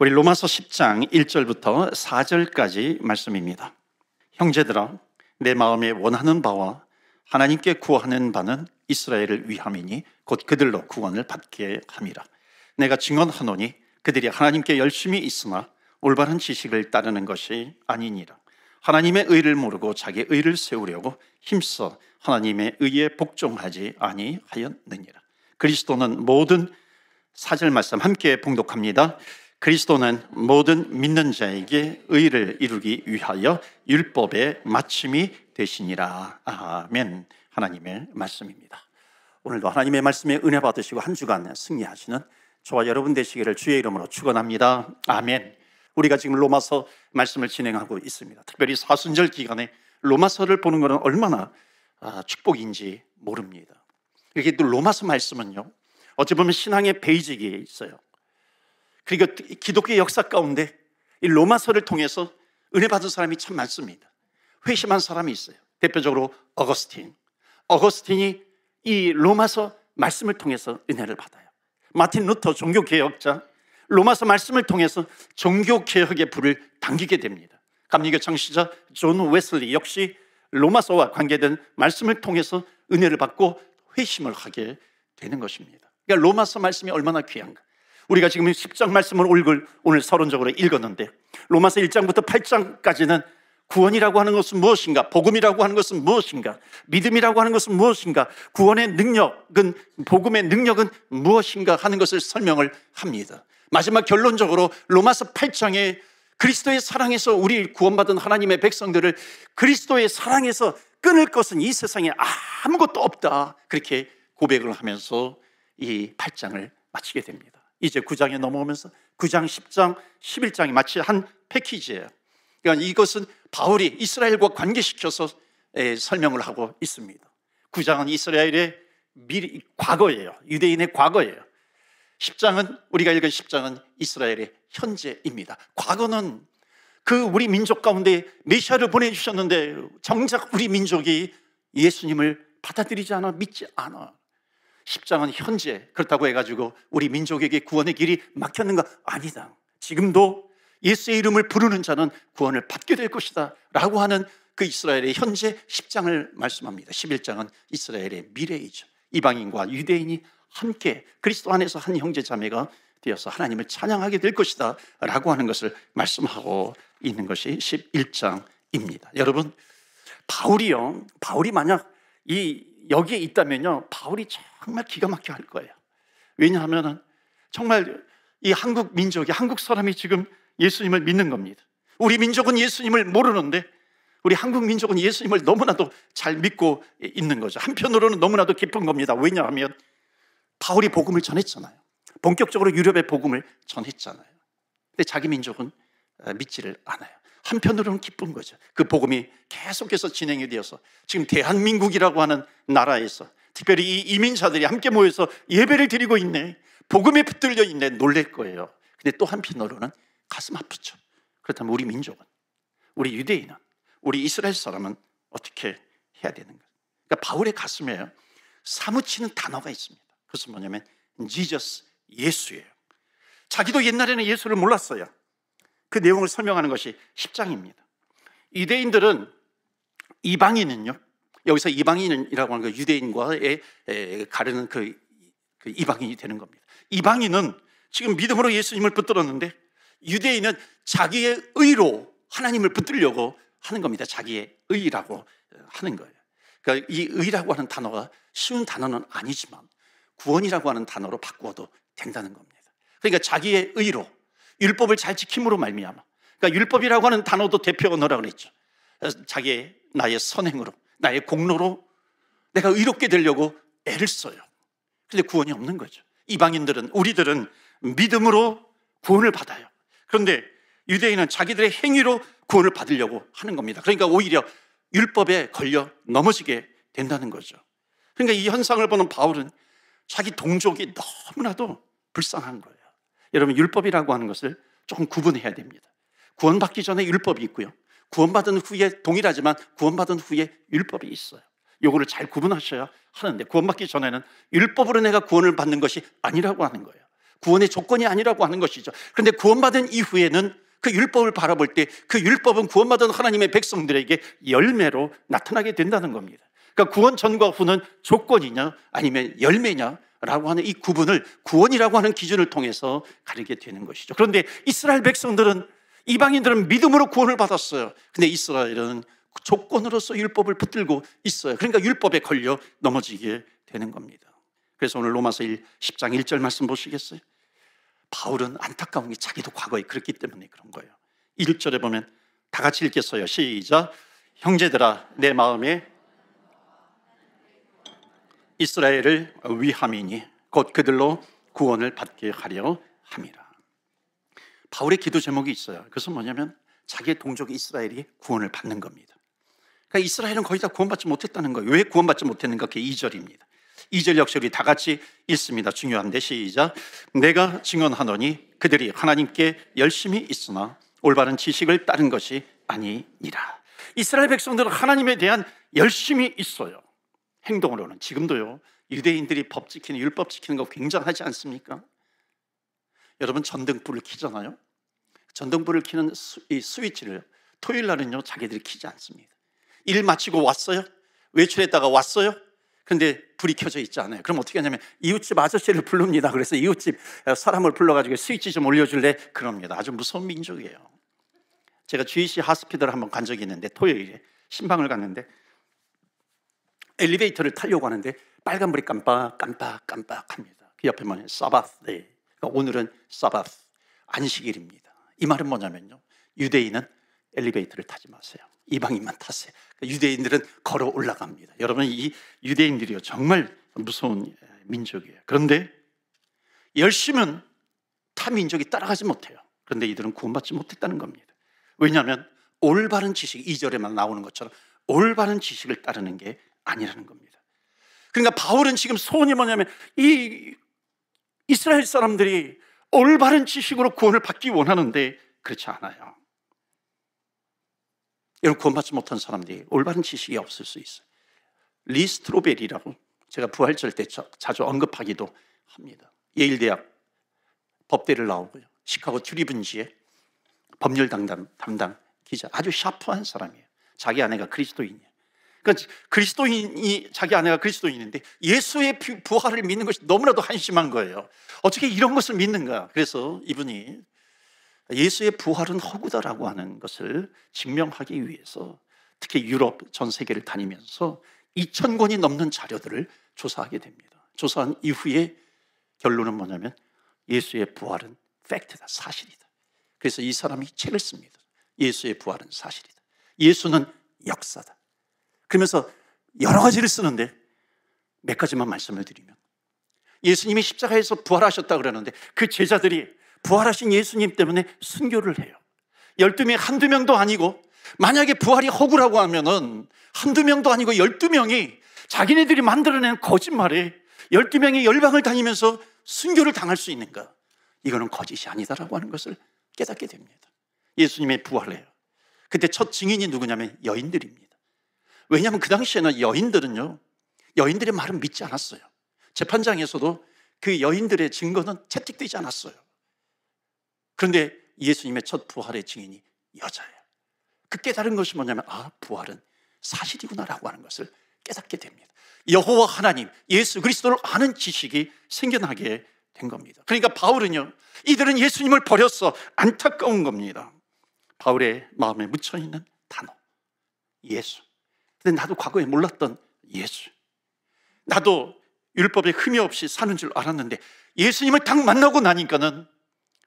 우리 로마서 10장 1절부터 4절까지 말씀입니다. 형제들아, 내 마음에 원하는 바와 하나님께 구하는 바는 이스라엘을 위함이니 곧 그들로 구원을 받게 함이라. 내가 증언하노니 그들이 하나님께 열심히 있으나 올바른 지식을 따르는 것이 아니니라. 하나님의 의를 모르고 자기의 의를 세우려고 힘써 하나님의 의에 복종하지 아니하였느니라. 그리스도는 모든 4절 말씀 함께 봉독합니다. 그리스도는 모든 믿는 자에게 의를 이루기 위하여 율법의 마침이 되시니라. 아멘. 하나님의 말씀입니다. 오늘도 하나님의 말씀에 은혜 받으시고 한 주간 승리하시는 저와 여러분 되시기를 주의 이름으로 축원합니다. 아멘. 우리가 지금 로마서 말씀을 진행하고 있습니다. 특별히 사순절 기간에 로마서를 보는 것은 얼마나 축복인지 모릅니다. 이렇게 또 로마서 말씀은요, 어찌 보면 신앙의 베이직이 있어요. 그리고 기독교의 역사 가운데 이 로마서를 통해서 은혜 받은 사람이 참 많습니다. 회심한 사람이 있어요. 대표적으로 어거스틴이 이 로마서 말씀을 통해서 은혜를 받아요. 마틴 루터 종교개혁자, 로마서 말씀을 통해서 종교개혁의 불을 당기게 됩니다. 감리교 창시자 존 웨슬리 역시 로마서와 관계된 말씀을 통해서 은혜를 받고 회심을 하게 되는 것입니다. 그러니까 로마서 말씀이 얼마나 귀한가. 우리가 지금 10장 말씀을 오늘 서론적으로 읽었는데, 로마서 1장부터 8장까지는 구원이라고 하는 것은 무엇인가, 복음이라고 하는 것은 무엇인가, 믿음이라고 하는 것은 무엇인가, 구원의 능력은, 복음의 능력은 무엇인가 하는 것을 설명을 합니다. 마지막 결론적으로 로마서 8장에 그리스도의 사랑에서 우리 구원받은 하나님의 백성들을 그리스도의 사랑에서 끊을 것은 이 세상에 아무것도 없다, 그렇게 고백을 하면서 이 8장을 마치게 됩니다. 이제 9장에 넘어오면서 9장, 10장, 11장이 마치 한 패키지예요. 그러니까 이것은 바울이 이스라엘과 관계시켜서 설명을 하고 있습니다. 9장은 이스라엘의 과거예요. 유대인의 과거예요. 10장은, 우리가 읽은 10장은 이스라엘의 현재입니다. 과거는 우리 민족 가운데 메시아를 보내주셨는데 정작 우리 민족이 예수님을 받아들이지 않아, 믿지 않아. 10장은 현재, 그렇다고 해가지고 우리 민족에게 구원의 길이 막혔는가? 아니다. 지금도 예수의 이름을 부르는 자는 구원을 받게 될 것이다 라고 하는 그 이스라엘의 현재 10장을 말씀합니다. 11장은 이스라엘의 미래이죠. 이방인과 유대인이 함께 그리스도 안에서 한 형제 자매가 되어서 하나님을 찬양하게 될 것이다 라고 하는 것을 말씀하고 있는 것이 11장입니다. 여러분, 바울이 만약 여기에 있다면요, 바울이 정말 기가 막히게 할 거예요. 왜냐하면 정말 이 한국 민족이, 한국 사람이 지금 예수님을 믿는 겁니다. 우리 민족은 예수님을 모르는데 우리 한국 민족은 예수님을 너무나도 잘 믿고 있는 거죠. 한편으로는 너무나도 기쁜 겁니다. 왜냐하면 바울이 복음을 전했잖아요. 본격적으로 유럽의 복음을 전했잖아요. 근데 자기 민족은 믿지를 않아요. 한편으로는 기쁜 거죠. 그 복음이 계속해서 진행이 되어서 지금 대한민국이라고 하는 나라에서 특별히 이 이민자들이 함께 모여서 예배를 드리고 있네, 복음에 붙들려 있네, 놀랄 거예요. 근데 또 한편으로는 가슴 아프죠. 그렇다면 우리 민족은, 우리 유대인은, 우리 이스라엘 사람은 어떻게 해야 되는가? 그러니까 바울의 가슴에 사무치는 단어가 있습니다. 그것은 뭐냐면 Jesus, 예수예요. 자기도 옛날에는 예수를 몰랐어요. 그 내용을 설명하는 것이 10장입니다. 유대인들은, 이방인은요, 여기서 이방인이라고 하는 거 유대인과의 가르는 그 이방인이 되는 겁니다. 이방인은 지금 믿음으로 예수님을 붙들었는데 유대인은 자기의 의로 하나님을 붙들려고 하는 겁니다. 자기의 의라고 하는 거예요. 그러니까 이 의라고 하는 단어가 쉬운 단어는 아니지만 구원이라고 하는 단어로 바꾸어도 된다는 겁니다. 그러니까 자기의 의로, 율법을 잘 지킴으로 말미암아, 그러니까 율법이라고 하는 단어도 대표 언어라고 그랬죠. 나의 선행으로, 나의 공로로 내가 의롭게 되려고 애를 써요. 그런데 구원이 없는 거죠. 이방인들은, 우리들은 믿음으로 구원을 받아요. 그런데 유대인은 자기들의 행위로 구원을 받으려고 하는 겁니다. 그러니까 오히려 율법에 걸려 넘어지게 된다는 거죠. 그러니까 이 현상을 보는 바울은 자기 동족이 너무나도 불쌍한 거예요. 여러분, 율법이라고 하는 것을 조금 구분해야 됩니다. 구원받기 전에 율법이 있고요, 구원받은 후에, 동일하지만 구원받은 후에 율법이 있어요. 요거를 잘 구분하셔야 하는데, 구원받기 전에는 율법으로 내가 구원을 받는 것이 아니라고 하는 거예요. 구원의 조건이 아니라고 하는 것이죠. 그런데 구원받은 이후에는 그 율법을 바라볼 때 그 율법은 구원받은 하나님의 백성들에게 열매로 나타나게 된다는 겁니다. 그러니까 구원 전과 후는 조건이냐 아니면 열매냐라고 하는 이 구분을 구원이라고 하는 기준을 통해서 가리게 되는 것이죠. 그런데 이스라엘 백성들은, 이방인들은 믿음으로 구원을 받았어요. 근데 이스라엘은 조건으로서 율법을 붙들고 있어요. 그러니까 율법에 걸려 넘어지게 되는 겁니다. 그래서 오늘 로마서 10장 1절 말씀 보시겠어요? 바울은 안타까운 게 자기도 과거에 그랬기 때문에 그런 거예요. 1절에 보면 다 같이 읽겠어요. 시작. 형제들아, 내 마음에 이스라엘을 위함이니 곧 그들로 구원을 받게 하려 함이라. 바울의 기도 제목이 있어요. 그것은 뭐냐면 자기의 동족 이스라엘이 구원을 받는 겁니다. 그러니까 이스라엘은 거의 다 구원받지 못했다는 거예요. 왜 구원받지 못했는가? 그게 2절입니다. 2절 역시 우리 다 같이 읽습니다. 중요한데 시작. 내가 증언하노니 그들이 하나님께 열심히 있으나 올바른 지식을 따른 것이 아니니라. 이스라엘 백성들은 하나님에 대한 열심히 있어요. 행동으로는. 지금도요, 유대인들이 법 지키는, 율법 지키는 거 굉장하지 않습니까? 여러분, 전등불을 켜잖아요. 전등불을 켜는 이 스위치를 토요일 날은요 자기들이 켜지 않습니다. 일 마치고 왔어요, 외출했다가 왔어요, 근데 불이 켜져 있지 않아요. 그럼 어떻게 하냐면 이웃집 아저씨를 부릅니다. 그래서 이웃집 사람을 불러가지고 스위치 좀 올려줄래? 그럽니다. 아주 무서운 민족이에요. 제가 GC 하스피터를 한번 간 적이 있는데 토요일에 신방을 갔는데 엘리베이터를 타려고 하는데 빨간불이 깜빡합니다. 그 옆에 뭐냐, 사바스 데이. 그러니까 오늘은 사바스, 안식일입니다. 이 말은 뭐냐면요, 유대인은 엘리베이터를 타지 마세요. 이방인만 타세요. 유대인들은 걸어 올라갑니다. 여러분, 이 유대인들이요 정말 무서운 민족이에요. 그런데 열심은 타 민족이 따라가지 못해요. 그런데 이들은 구원받지 못했다는 겁니다. 왜냐하면 올바른 지식, 2절에만 나오는 것처럼 올바른 지식을 따르는 게 아니라는 겁니다. 그러니까 바울은 지금 소원이 뭐냐면 이 이스라엘 사람들이 올바른 지식으로 구원을 받기 원하는데 그렇지 않아요. 여러분, 구원받지 못한 사람들이 올바른 지식이 없을 수 있어요. 리 스트로벨이라고 제가 부활절 때 자주 언급하기도 합니다. 예일대학 법대를 나오고요, 시카고 트리뷴지의 법률 담당 기자, 아주 샤프한 사람이에요. 자기 아내가 그리스도인이에요. 그러니까 그리스도인이, 자기 아내가 그리스도인인데 예수의 부활을 믿는 것이 너무나도 한심한 거예요. 어떻게 이런 것을 믿는가? 그래서 이분이 예수의 부활은 허구다라고 하는 것을 증명하기 위해서 특히 유럽 전 세계를 다니면서 2,000권이 넘는 자료들을 조사하게 됩니다. 조사한 이후에 결론은 뭐냐면 예수의 부활은 팩트다, 사실이다. 그래서 이 사람이 책을 씁니다. 예수의 부활은 사실이다, 예수는 역사다. 그러면서 여러 가지를 쓰는데 몇 가지만 말씀을 드리면, 예수님이 십자가에서 부활하셨다 그러는데 그 제자들이 부활하신 예수님 때문에 순교를 해요. 12명, 한두 명도 아니고, 만약에 부활이 허구라고 하면은 한두 명도 아니고 12명이 자기네들이 만들어낸 거짓말에 12명이 열방을 다니면서 순교를 당할 수 있는가? 이거는 거짓이 아니다라고 하는 것을 깨닫게 됩니다. 예수님의 부활해요. 그때 첫 증인이 누구냐면 여인들입니다. 왜냐하면 그 당시에는 여인들의 말은 믿지 않았어요. 재판장에서도 그 여인들의 증거는 채택되지 않았어요. 그런데 예수님의 첫 부활의 증인이 여자예요. 그 깨달은 것이 뭐냐면 부활은 사실이구나라고 하는 것을 깨닫게 됩니다. 여호와 하나님, 예수 그리스도를 아는 지식이 생겨나게 된 겁니다. 그러니까 바울은요, 이들은 예수님을 버렸어. 안타까운 겁니다. 바울의 마음에 묻혀있는 단어, 예수. 근데 나도 과거에 몰랐던 예수, 나도 율법에 흠이 없이 사는 줄 알았는데 예수님을 딱 만나고 나니까는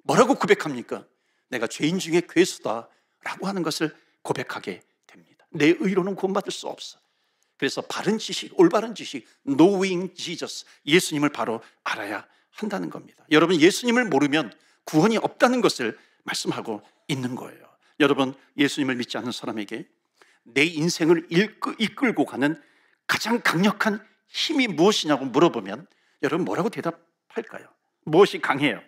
뭐라고 고백합니까? 내가 죄인 중에 괴수다라고 하는 것을 고백하게 됩니다. 내 의로는 구원받을 수 없어. 그래서 바른 지식, 올바른 지식, knowing Jesus, 예수님을 바로 알아야 한다는 겁니다. 여러분, 예수님을 모르면 구원이 없다는 것을 말씀하고 있는 거예요. 여러분, 예수님을 믿지 않는 사람에게 내 인생을 이끌고 가는 가장 강력한 힘이 무엇이냐고 물어보면 여러분 뭐라고 대답할까요? 무엇이 강해요?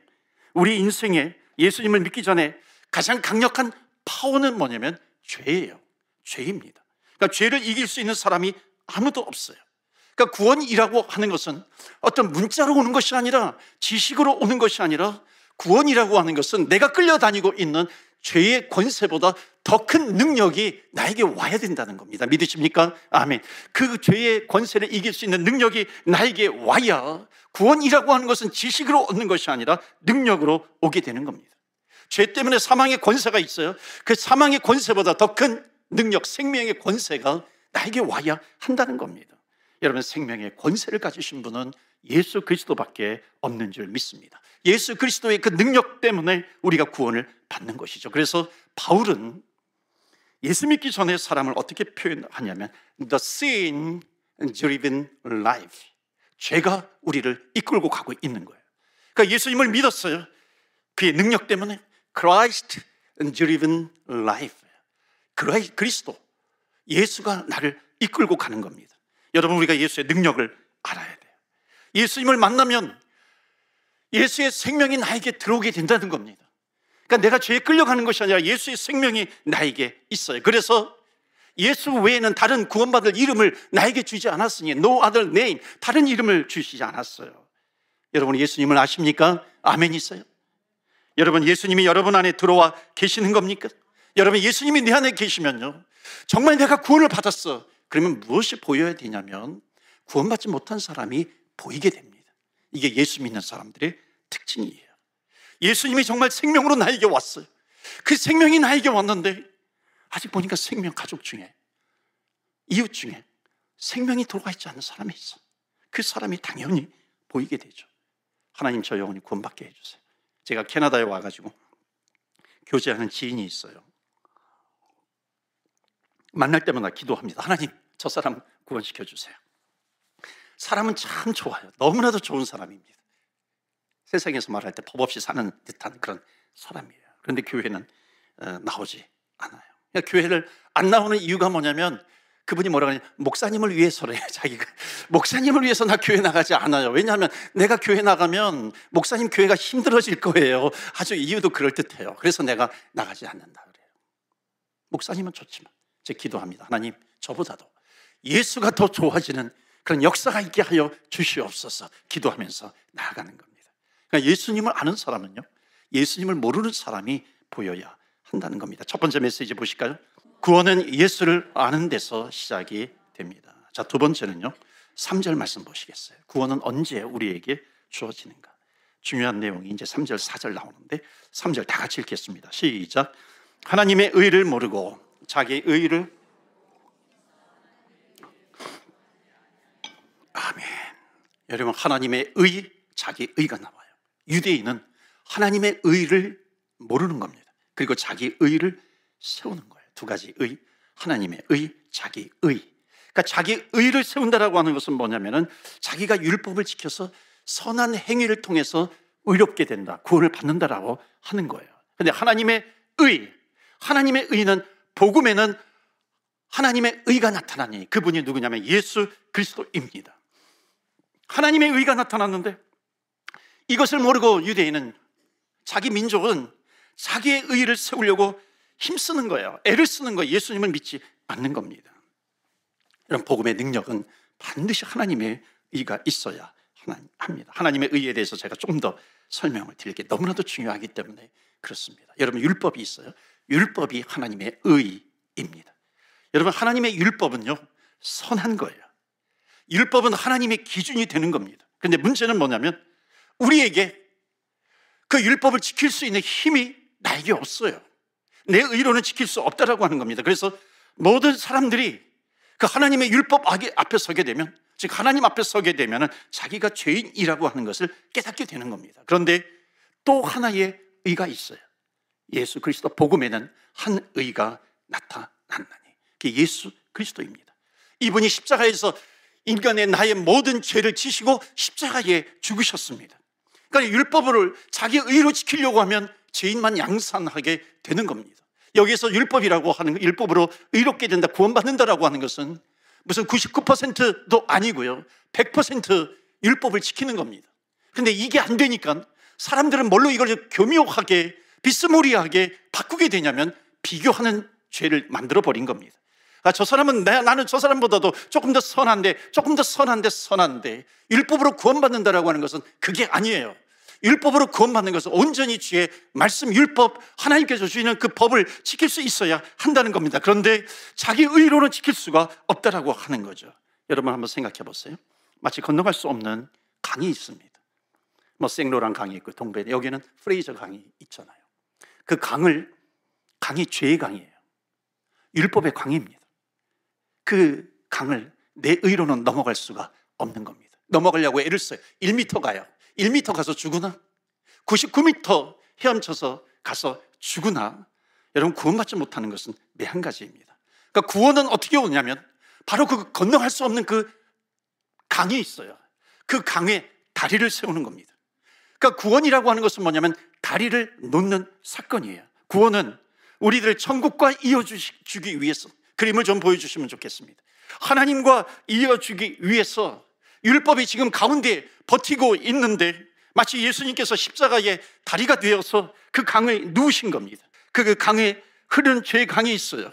우리 인생에 예수님을 믿기 전에 가장 강력한 파워는 뭐냐면 죄예요. 죄입니다. 그러니까 죄를 이길 수 있는 사람이 아무도 없어요. 그러니까 구원이라고 하는 것은 어떤 문자로 오는 것이 아니라, 지식으로 오는 것이 아니라, 구원이라고 하는 것은 내가 끌려다니고 있는 죄의 권세보다 더 큰 능력이 나에게 와야 된다는 겁니다. 믿으십니까? 아멘. 그 죄의 권세를 이길 수 있는 능력이 나에게 와야, 구원이라고 하는 것은 지식으로 얻는 것이 아니라 능력으로 오게 되는 겁니다. 죄 때문에 사망의 권세가 있어요. 그 사망의 권세보다 더 큰 능력, 생명의 권세가 나에게 와야 한다는 겁니다. 여러분, 생명의 권세를 가지신 분은 예수 그리스도밖에 없는 줄 믿습니다. 예수 그리스도의 그 능력 때문에 우리가 구원을 받는 것이죠. 그래서 바울은 예수 믿기 전에 사람을 어떻게 표현하냐면 The sin-driven life, 죄가 우리를 이끌고 가고 있는 거예요. 그러니까 예수님을 믿었어요. 그의 능력 때문에 Christ-driven life, 그리스도, 예수가 나를 이끌고 가는 겁니다. 여러분, 우리가 예수의 능력을 알아야 돼요. 예수님을 만나면 예수의 생명이 나에게 들어오게 된다는 겁니다. 그러니까 내가 죄에 끌려가는 것이 아니라 예수의 생명이 나에게 있어요. 그래서 예수 외에는 다른 구원받을 이름을 나에게 주지 않았으니 No other name, 다른 이름을 주시지 않았어요. 여러분, 예수님을 아십니까? 아멘 있어요? 여러분, 예수님이 여러분 안에 들어와 계시는 겁니까? 여러분, 예수님이 내 안에 계시면요, 정말 내가 구원을 받았어. 그러면 무엇이 보여야 되냐면 구원받지 못한 사람이 보이게 됩니다. 이게 예수 믿는 사람들의 특징이에요. 예수님이 정말 생명으로 나에게 왔어요. 그 생명이 나에게 왔는데 아직 보니까 생명 가족 중에, 이웃 중에 생명이 들어가 있지 않은 사람이 있어. 그 사람이 당연히 보이게 되죠. 하나님, 저 영혼이 구원받게 해주세요. 제가 캐나다에 와가지고 교제하는 지인이 있어요. 만날 때마다 기도합니다. 하나님, 저 사람 구원시켜주세요. 사람은 참 좋아요. 너무나도 좋은 사람입니다. 세상에서 말할 때 법 없이 사는 듯한 그런 사람이에요. 그런데 교회는 나오지 않아요. 그러니까 교회를 안 나오는 이유가 뭐냐면 그분이 뭐라고 하냐면 목사님을 위해서래. 자기가 목사님을 위해서 나 교회 나가지 않아요. 왜냐하면 내가 교회 나가면 목사님 교회가 힘들어질 거예요. 아주 이유도 그럴듯해요. 그래서 내가 나가지 않는다 그래요. 목사님은 좋지만 제가 기도합니다. 하나님, 저보다도 예수가 더 좋아지는 그런 역사가 있게 하여 주시옵소서 기도하면서 나아가는 겁니다. 그러니까 예수님을 아는 사람은요, 예수님을 모르는 사람이 보여야 한다는 겁니다. 첫 번째 메시지 보실까요? 구원은 예수를 아는 데서 시작이 됩니다. 자, 두 번째는요, 3절 말씀 보시겠어요? 구원은 언제 우리에게 주어지는가? 중요한 내용이 이제 3절, 4절 나오는데 3절 다 같이 읽겠습니다. 시작. 하나님의 의를 모르고 자기 의를, 아멘. 여러분, 하나님의 의, 자기 의가 나와요. 유대인은 하나님의 의를 모르는 겁니다. 그리고 자기 의를 세우는 거예요. 두 가지 의, 하나님의 의, 자기 의. 그러니까 자기 의를 세운다라고 하는 것은 뭐냐면은 자기가 율법을 지켜서 선한 행위를 통해서 의롭게 된다, 구원을 받는다라고 하는 거예요. 그런데 하나님의 의는 복음에는 하나님의 의가 나타나니 그분이 누구냐면 예수 그리스도입니다. 하나님의 의가 나타났는데 이것을 모르고 유대인은, 자기 민족은 자기의 의를 세우려고 힘쓰는 거예요. 애를 쓰는 거예요. 예수님을 믿지 않는 겁니다. 이런 복음의 능력은 반드시 하나님의 의가 있어야 합니다. 하나님의 의에 대해서 제가 조금 더 설명을 드릴 게 너무나도 중요하기 때문에 그렇습니다. 여러분, 율법이 있어요. 율법이 하나님의 의입니다. 여러분, 하나님의 율법은요, 선한 거예요. 율법은 하나님의 기준이 되는 겁니다. 그런데 문제는 뭐냐면 우리에게 그 율법을 지킬 수 있는 힘이 나에게 없어요. 내 의로는 지킬 수 없다라고 하는 겁니다. 그래서 모든 사람들이 그 하나님의 율법 앞에 서게 되면, 즉 하나님 앞에 서게 되면 자기가 죄인이라고 하는 것을 깨닫게 되는 겁니다. 그런데 또 하나의 의가 있어요. 예수 그리스도 복음에는 한 의가 나타났나니 그게 예수 그리스도입니다. 이분이 십자가에서 인간의 나의 모든 죄를 지시고 십자가에 죽으셨습니다. 그러니까 율법을 자기 의로 지키려고 하면 죄인만 양산하게 되는 겁니다. 여기서 율법이라고 하는 거, 율법으로 의롭게 된다, 구원받는다라고 하는 것은 무슨 99%도 아니고요, 100% 율법을 지키는 겁니다. 그런데 이게 안 되니까 사람들은 뭘로 이걸 교묘하게 비스무리하게 바꾸게 되냐면 비교하는 죄를 만들어 버린 겁니다. 저 사람은 나는 저 사람보다도 조금 더 선한데 율법으로 구원받는다라고 하는 것은 그게 아니에요. 율법으로 구원받는 것은 온전히 주의 말씀, 율법, 하나님께서 주시는 그 법을 지킬 수 있어야 한다는 겁니다. 그런데 자기 의로는 지킬 수가 없다라고 하는 거죠. 여러분 한번 생각해 보세요. 마치 건너갈 수 없는 강이 있습니다. 생로랑 강이 있고 동베, 여기는 프레이저 강이 있잖아요. 그 강이 죄의 강이에요. 율법의 강입니다. 그 강을 내 의로는 넘어갈 수가 없는 겁니다. 넘어가려고 애를 써요. 1m 가요. 1m 가서 죽으나? 99m 헤엄쳐서 가서 죽으나? 여러분, 구원받지 못하는 것은 한 가지입니다. 그러니까 구원은 어떻게 오냐면 바로 그 건너갈 수 없는 그 강이 있어요. 그 강에 다리를 세우는 겁니다. 그러니까 구원이라고 하는 것은 뭐냐면 다리를 놓는 사건이에요. 구원은 우리들을 천국과 이어주기 위해서, 그림을 좀 보여주시면 좋겠습니다. 하나님과 이어주기 위해서 율법이 지금 가운데 버티고 있는데 마치 예수님께서 십자가의 다리가 되어서 그 강에 누우신 겁니다. 그 강에 흐르는 죄의 강이 있어요.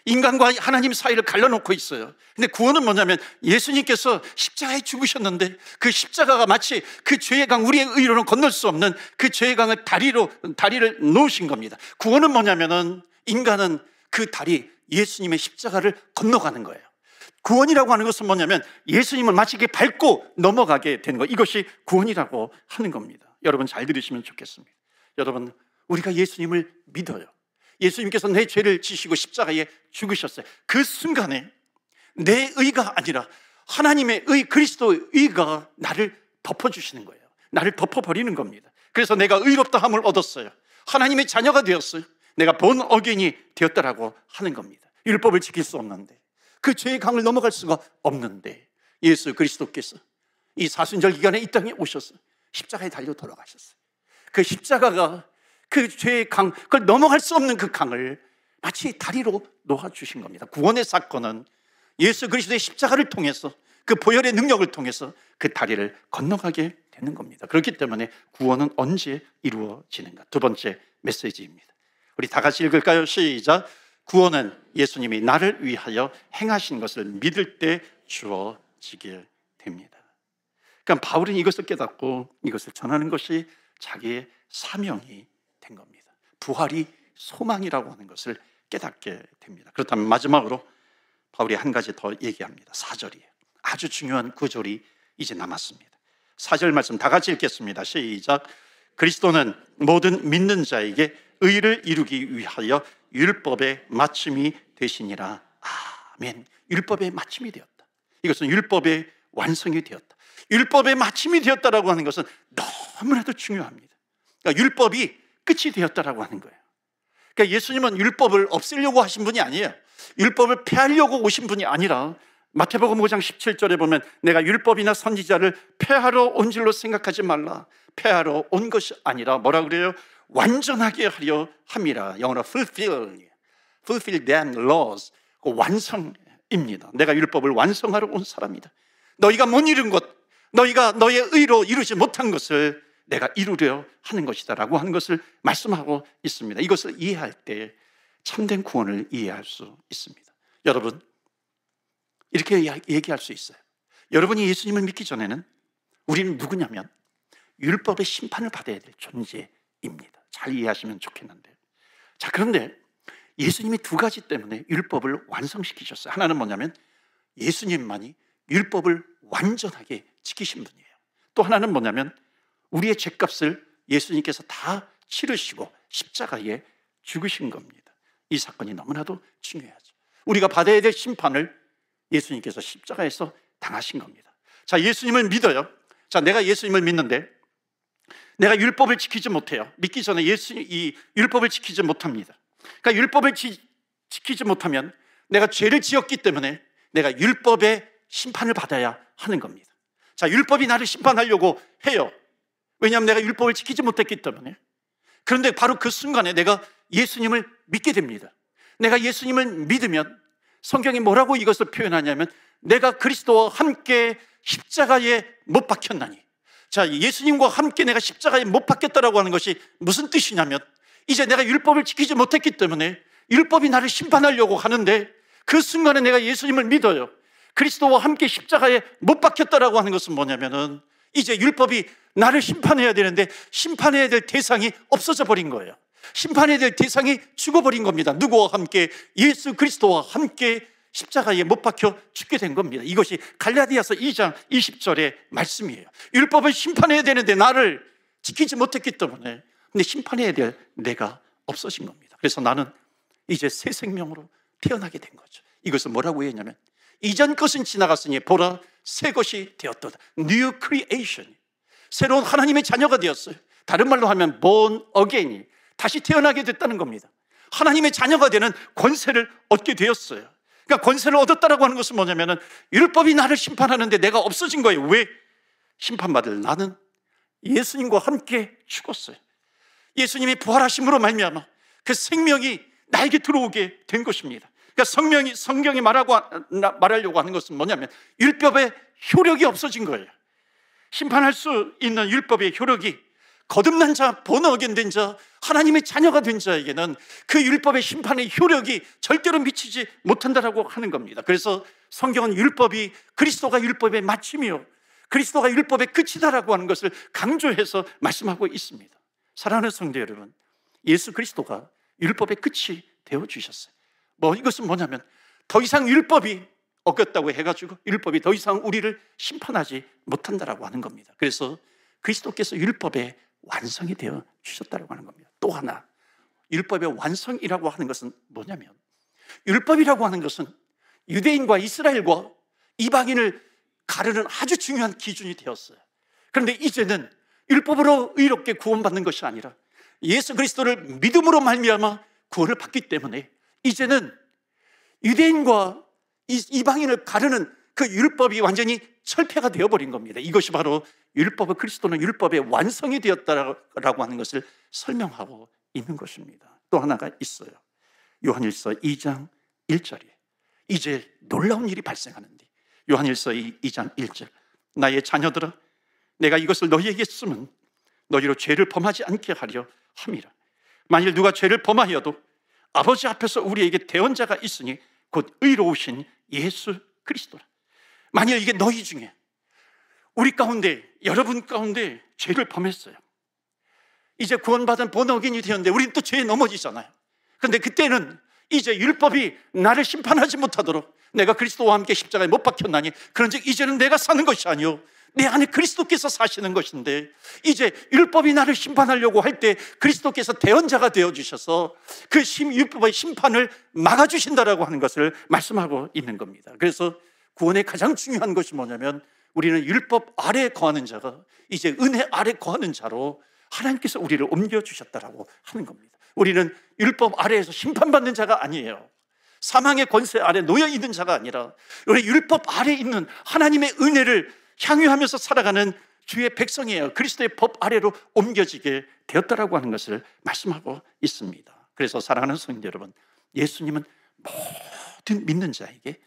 인간과 하나님 사이를 갈라놓고 있어요. 근데 구원은 뭐냐면 예수님께서 십자가에 죽으셨는데 그 십자가가 마치 그 죄의 강, 우리의 의로는 건널 수 없는 그 죄의 강을 다리를 놓으신 겁니다. 구원은 뭐냐면은 인간은 그 다리, 예수님의 십자가를 건너가는 거예요. 구원이라고 하는 것은 뭐냐면 예수님을 마치 이렇게 밟고 넘어가게 되는 것, 이것이 구원이라고 하는 겁니다. 여러분 잘 들으시면 좋겠습니다. 여러분, 우리가 예수님을 믿어요. 예수님께서 내 죄를 지시고 십자가에 죽으셨어요. 그 순간에 내 의가 아니라 하나님의 의, 그리스도의 의가 나를 덮어주시는 거예요. 나를 덮어버리는 겁니다. 그래서 내가 의롭다함을 얻었어요. 하나님의 자녀가 되었어요. 내가 본 어게인이 되었다라고 하는 겁니다. 율법을 지킬 수 없는데, 그 죄의 강을 넘어갈 수가 없는데 예수 그리스도께서 이 사순절 기간에 이 땅에 오셔서 십자가에 달려 돌아가셨어요. 그 십자가가 그 죄의 강, 그걸 넘어갈 수 없는 그 강을 마치 다리로 놓아주신 겁니다. 구원의 사건은 예수 그리스도의 십자가를 통해서, 그 보혈의 능력을 통해서 그 다리를 건너가게 되는 겁니다. 그렇기 때문에 구원은 언제 이루어지는가? 두 번째 메시지입니다. 우리 다 같이 읽을까요? 시작. 구원은 예수님이 나를 위하여 행하신 것을 믿을 때 주어지게 됩니다. 그러니까 바울은 이것을 깨닫고 이것을 전하는 것이 자기의 사명이 된 겁니다. 부활이 소망이라고 하는 것을 깨닫게 됩니다. 그렇다면 마지막으로 바울이 한 가지 더 얘기합니다. 4절이에요. 아주 중요한 구절이 이제 남았습니다. 4절 말씀 다 같이 읽겠습니다. 시작. 그리스도는 모든 믿는 자에게 의를 이루기 위하여 율법의 마침이 되시니라. 아멘. 율법의 마침이 되었다. 이것은 율법의 완성이 되었다. 율법의 마침이 되었다라고 하는 것은 너무나도 중요합니다. 그러니까 율법이 끝이 되었다라고 하는 거예요. 그러니까 예수님은 율법을 없애려고 하신 분이 아니에요. 율법을 폐하려고 오신 분이 아니라 마태복음 5장 17절에 보면 내가 율법이나 선지자를 폐하러 온 줄로 생각하지 말라. 폐하러 온 것이 아니라 뭐라 그래요? 완전하게 하려 함이라. 영어로 fulfill them laws. 그 완성입니다. 내가 율법을 완성하러 온 사람이다. 너희가 못 이룬 것, 너희가 너의 의로 이루지 못한 것을 내가 이루려 하는 것이다 라고 하는 것을 말씀하고 있습니다. 이것을 이해할 때 참된 구원을 이해할 수 있습니다. 여러분, 이렇게 얘기할 수 있어요. 여러분이 예수님을 믿기 전에는 우리는 누구냐면 율법의 심판을 받아야 될 존재입니다. 잘 이해하시면 좋겠는데, 자, 그런데 예수님이 두 가지 때문에 율법을 완성시키셨어요. 하나는 뭐냐면 예수님만이 율법을 완전하게 지키신 분이에요. 또 하나는 뭐냐면 우리의 죄값을 예수님께서 다 치르시고 십자가에 죽으신 겁니다. 이 사건이 너무나도 중요하죠. 우리가 받아야 될 심판을 예수님께서 십자가에서 당하신 겁니다. 자, 예수님을 믿어요. 자, 내가 예수님을 믿는데 내가 율법을 지키지 못해요. 믿기 전에 이 율법을 지키지 못합니다. 그러니까 율법을 지키지 못하면 내가 죄를 지었기 때문에 내가 율법의 심판을 받아야 하는 겁니다. 자, 율법이 나를 심판하려고 해요. 왜냐하면 내가 율법을 지키지 못했기 때문에. 그런데 바로 그 순간에 내가 예수님을 믿게 됩니다. 내가 예수님을 믿으면 성경이 뭐라고 이것을 표현하냐면 내가 그리스도와 함께 십자가에 못 박혔나니. 자, 예수님과 함께 내가 십자가에 못 박혔다라고 하는 것이 무슨 뜻이냐면 이제 내가 율법을 지키지 못했기 때문에 율법이 나를 심판하려고 하는데 그 순간에 내가 예수님을 믿어요. 그리스도와 함께 십자가에 못 박혔다라고 하는 것은 뭐냐면은 이제 율법이 나를 심판해야 되는데 심판해야 될 대상이 없어져 버린 거예요. 심판해야 될 대상이 죽어버린 겁니다. 누구와 함께? 예수 그리스도와 함께 십자가에 못 박혀 죽게 된 겁니다. 이것이 갈라디아서 2장 20절의 말씀이에요. 율법을 심판해야 되는데 나를 지키지 못했기 때문에 근데 심판해야 될 내가 없어진 겁니다. 그래서 나는 이제 새 생명으로 태어나게 된 거죠. 이것을 뭐라고 했냐면 이전 것은 지나갔으니 보라 새 것이 되었도다. New creation. 새로운 하나님의 자녀가 되었어요. 다른 말로 하면 born again이 다시 태어나게 됐다는 겁니다. 하나님의 자녀가 되는 권세를 얻게 되었어요. 그러니까 권세를 얻었다라고 하는 것은 뭐냐면은 율법이 나를 심판하는데 내가 없어진 거예요. 왜? 심판받을 나는 예수님과 함께 죽었어요. 예수님이 부활하심으로 말미암아 그 생명이 나에게 들어오게 된 것입니다. 그러니까 성경이 말하려고 하는 것은 뭐냐면 율법의 효력이 없어진 거예요. 심판할 수 있는 율법의 효력이 거듭난 자, 본어겐된 자, 하나님의 자녀가 된 자에게는 그 율법의 심판의 효력이 절대로 미치지 못한다라고 하는 겁니다. 그래서 성경은 율법이 그리스도가 율법의 마침이요 그리스도가 율법의 끝이다라고 하는 것을 강조해서 말씀하고 있습니다. 사랑하는 성도 여러분, 예수 그리스도가 율법의 끝이 되어주셨어요. 이것은 뭐냐면 더 이상 율법이 어겼다고 해가지고 율법이 더 이상 우리를 심판하지 못한다라고 하는 겁니다. 그래서 그리스도께서 율법의 완성이 되어 주셨다고 하는 겁니다. 또 하나, 율법의 완성이라고 하는 것은 뭐냐면 율법이라고 하는 것은 유대인과 이스라엘과 이방인을 가르는 아주 중요한 기준이 되었어요. 그런데 이제는 율법으로 의롭게 구원받는 것이 아니라 예수 그리스도를 믿음으로 말미암아 구원을 받기 때문에 이제는 유대인과 이방인을 가르는 그 율법이 완전히 철폐가 되어버린 겁니다. 이것이 바로 그리스도는 율법의 완성이 되었다라고 하는 것을 설명하고 있는 것입니다. 또 하나가 있어요. 요한일서 2장 1절에 이제 놀라운 일이 발생하는데 요한일서 2장 1절 나의 자녀들아 내가 이것을 너희에게 쓰면 너희로 죄를 범하지 않게 하려 함이라. 만일 누가 죄를 범하여도 아버지 앞에서 우리에게 대언자가 있으니 곧 의로우신 예수 그리스도라. 만일 이게 너희 중에 우리 가운데 여러분 가운데 죄를 범했어요. 이제 구원받은 본어긴이 되었는데 우리는 또 죄에 넘어지잖아요. 그런데 그때는 이제 율법이 나를 심판하지 못하도록 내가 그리스도와 함께 십자가에 못 박혔나니 그런즉 이제는 내가 사는 것이 아니요 내 안에 그리스도께서 사시는 것인데 이제 율법이 나를 심판하려고 할 때 그리스도께서 대언자가 되어주셔서 그 율법의 심판을 막아주신다라고 하는 것을 말씀하고 있는 겁니다. 그래서 구원의 가장 중요한 것이 뭐냐면 우리는 율법 아래에 거하는 자가 이제 은혜 아래 거하는 자로 하나님께서 우리를 옮겨주셨다라고 하는 겁니다. 우리는 율법 아래에서 심판받는 자가 아니에요. 사망의 권세 아래 놓여있는 자가 아니라 우리 율법 아래에 있는 하나님의 은혜를 향유하면서 살아가는 주의 백성이에요. 그리스도의 법 아래로 옮겨지게 되었다라고 하는 것을 말씀하고 있습니다. 그래서 사랑하는 성도 여러분, 예수님은 모든 믿는 자에게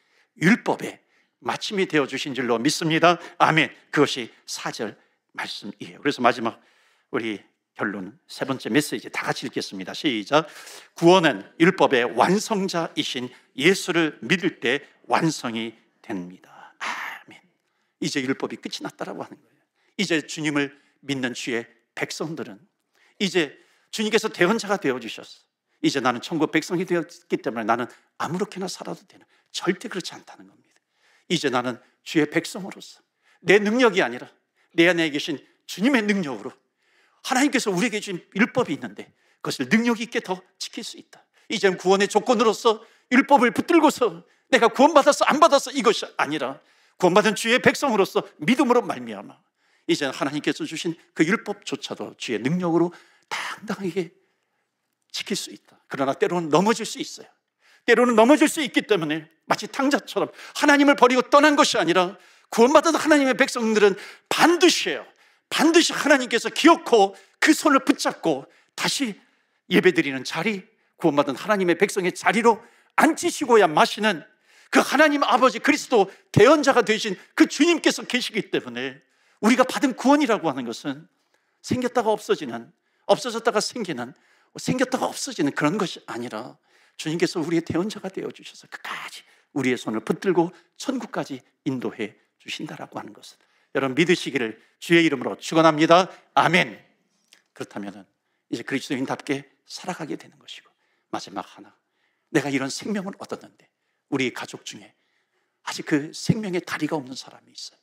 율법의 마침이 되어주신 줄로 믿습니다. 아멘. 그것이 4절 말씀이에요. 그래서 마지막 우리 결론 세 번째 메시지 다 같이 읽겠습니다. 시작. 구원은 율법의 완성자이신 예수를 믿을 때 완성이 됩니다. 아멘. 이제 율법이 끝이 났다라고 하는 거예요. 이제 주님을 믿는 주의 백성들은 이제 주님께서 대언자가 되어주셨어. 이제 나는 천국 백성이 되었기 때문에 나는 아무렇게나 살아도 되는, 절대 그렇지 않다는 겁니다. 이제 나는 주의 백성으로서 내 능력이 아니라 내 안에 계신 주님의 능력으로 하나님께서 우리에게 주신 율법이 있는데 그것을 능력 있게 더 지킬 수 있다. 이제는 구원의 조건으로서 율법을 붙들고서 내가 구원받았어 안 받았어 이것이 아니라 구원받은 주의 백성으로서 믿음으로 말미암아 이제는 하나님께서 주신 그 율법조차도 주의 능력으로 당당하게 지킬 수 있다. 그러나 때로는 넘어질 수 있어요. 때로는 넘어질 수 있기 때문에 마치 탕자처럼 하나님을 버리고 떠난 것이 아니라 구원받은 하나님의 백성들은 반드시 하나님께서 기어코 그 손을 붙잡고 다시 예배드리는 자리, 구원받은 하나님의 백성의 자리로 앉히시고야 마시는 그 하나님 아버지 그리스도 대언자가 되신 그 주님께서 계시기 때문에 우리가 받은 구원이라고 하는 것은 생겼다가 없어지는, 없어졌다가 생기는, 생겼다가 없어지는 그런 것이 아니라 주님께서 우리의 대언자가 되어주셔서 끝까지 우리의 손을 붙들고 천국까지 인도해 주신다라고 하는 것을 여러분 믿으시기를 주의 이름으로 축원합니다. 아멘. 그렇다면 이제 그리스도인답게 살아가게 되는 것이고, 마지막 하나, 내가 이런 생명을 얻었는데 우리 가족 중에 아직 그 생명의 다리가 없는 사람이 있어요.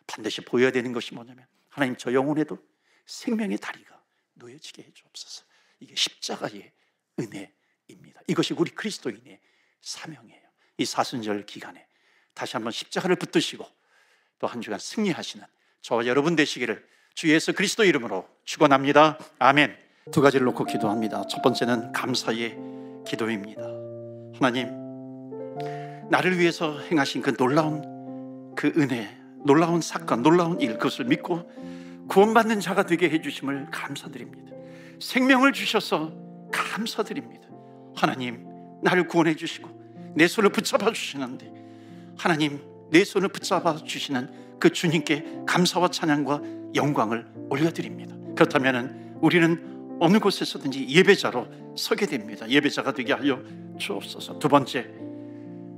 반드시 보여야 되는 것이 뭐냐면, 하나님 저 영혼에도 생명의 다리가 놓여지게 해주옵소서. 이게 십자가의 은혜입니다. 이것이 우리 그리스도인의 사명이에요. 이 사순절 기간에 다시 한번 십자가를 붙드시고 또 한 주간 승리하시는 저와 여러분 되시기를 주 예수 그리스도 이름으로 축원합니다. 아멘. 두 가지를 놓고 기도합니다. 첫 번째는 감사의 기도입니다. 하나님, 나를 위해서 행하신 그 놀라운 그 은혜, 놀라운 사건, 놀라운 일, 그것을 믿고 구원받는 자가 되게 해주심을 감사드립니다. 생명을 주셔서 감사드립니다. 하나님, 나를 구원해 주시고 내 손을 붙잡아 주시는데, 하나님, 내 손을 붙잡아 주시는 그 주님께 감사와 찬양과 영광을 올려드립니다. 그렇다면 우리는 어느 곳에서든지 예배자로 서게 됩니다. 예배자가 되게 하여 주옵소서. 두 번째,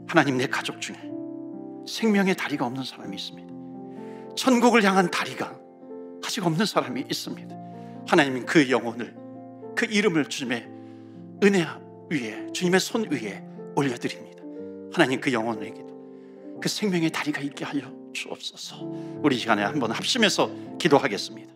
하나님, 내 가족 중에 생명의 다리가 없는 사람이 있습니다. 천국을 향한 다리가 아직 없는 사람이 있습니다. 하나님, 그 영혼을, 그 이름을 주님의 은혜 위에, 주님의 손 위에 올려드립니다. 하나님, 그 영혼에게도 그 생명의 다리가 있게 하여 주옵소서. 우리 시간에 한번 합심해서 기도하겠습니다.